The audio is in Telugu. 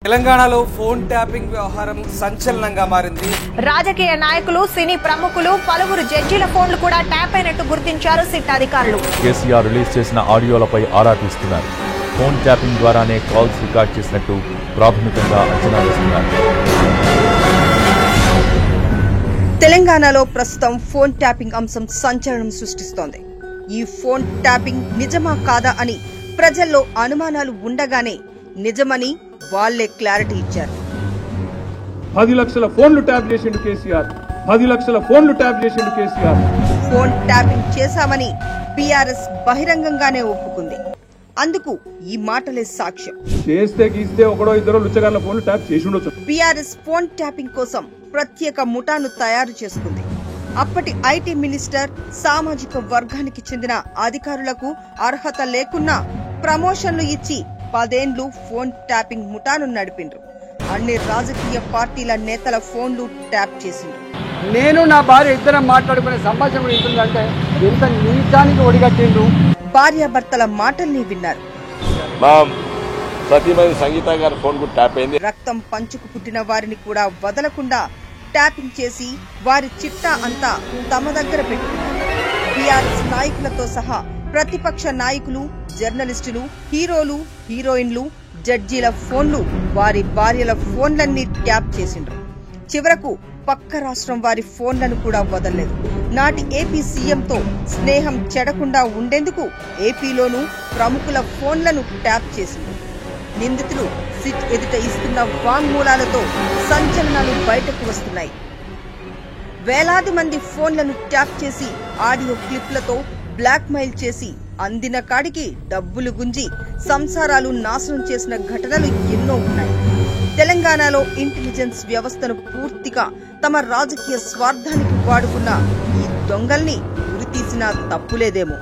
తెలంగాణలో ఫోన్ ట్యాపింగ్ వ్యవహారం సంచలనంగా మారింది. రాజకీయ నాయకులు, సినీ ప్రముఖులు, పలువురు జడ్జీల ఫోన్లు కూడా ట్యాప్ అయినట్టు గుర్తించారు సిట్ అధికారులు. కేసీఆర్ రిలీజ్ చేసిన ఆడియోలపై ఆరా తీస్తున్నారు. ఫోన్ ట్యాపింగ్ ద్వారానే కాల్స్ రికార్డ్ చేసినట్టు ప్రాథమికంగా అంచనా వేస్తున్నారు. తెలంగాణలో ప్రస్తుతం ఫోన్ ట్యాపింగ్ అంశం సంచలనం సృష్టిస్తోంది. ఈ ఫోన్ ట్యాపింగ్ నిజమా కాదా అని ప్రజల్లో అనుమానాలు ఉండగానే నిజమని వాళ్లే క్లారిటీ ఇచ్చారు. 10 లక్షల ఫోన్లు ట్యాప్ చేసిండు కేసీఆర్. 10 లక్షల ఫోన్లు ట్యాప్ చేసిండు కేసీఆర్. ఫోన్ ట్యాపింగ్ చేశామని బీఆర్ఎస్ బహిరంగంగానే ఒప్పుకుంది. అందుకు ఈ మాటలే సాక్ష్యం. చేస్తే గీస్తే ఒకడో ఇద్దరు లుచ్చగాళ్ళ ఫోన్లు ట్యాప్ చేసి ఉండొచ్చు. బీఆర్ఎస్ ఫోన్ ట్యాపింగ్ కోసం ప్రత్యేక ముఠాను తయారు చేసుకుంది. అప్పటి ఐటీ మినిస్టర్ సామాజిక వర్గానికి చెందిన అధికారులకు అర్హత లేకున్నా ప్రమోషన్లు ఇచ్చి 10 ఏళ్లు ఫోన్ ట్యాపింగ్ ముఠాను నడిపిండ్రు. అన్ని రాజకీయ పార్టీల నేతల ఫోన్లు ట్యాప్ చేసిండ్రు. నేను నా భార్య ఇద్దరం మాట్లాడుకునే సంభాషణ ఉంటుందంటే ఎంత నీచానికి ఒడిగట్టిండు. భార్యాభర్తల మాటల్ని విన్నారు. రక్తం పంచుకు పుట్టిన వారిని కూడా వదలకుండా ట్యాపింగ్ చేసి వారి చిట్టా అంతా తమ దగ్గర పెట్టుకున్నారు. బీఆర్ఎస్ నాయకులతో సహా ప్రతిపక్ష నాయకులు, జర్నలిస్టులు, హీరోలు, హీరోయిన్లు, జడ్జీల ఫోన్లు, వారి భార్యల ఫోన్లన్నీ ట్యాప్ చేసిండ్రు. చివరకు పక్క రాష్ట్రం వారి ఫోన్లను కూడా వదలలేదు. నాటి ఏపీ సీఎంతో స్నేహం చెడకుండా ఉండేందుకు ఏపీలోనూ ప్రముఖుల ఫోన్లను ట్యాప్ చేసిండ్రు. నిందితులు సిట్ ఎదుట ఇస్తున్న వాంగ్మూలాలతో సంచలనాలు బయటకు వస్తున్నాయి. వేలాది మంది ఫోన్లను ట్యాప్ చేసి ఆడియో క్లిప్లతో బ్లాక్ మెయిల్ చేసి అందిన కాడికి డబ్బులు గుంజి సంసారాలు నాశనం చేసిన ఘటనలు ఎన్నో ఉన్నాయి. తెలంగాణలో ఇంటెలిజెన్స్ వ్యవస్థను పూర్తిగా తమ రాజకీయ స్వార్థానికి వాడుకున్న ఈ దొంగల్ని ఉరితీసినా తప్పులేదేమో.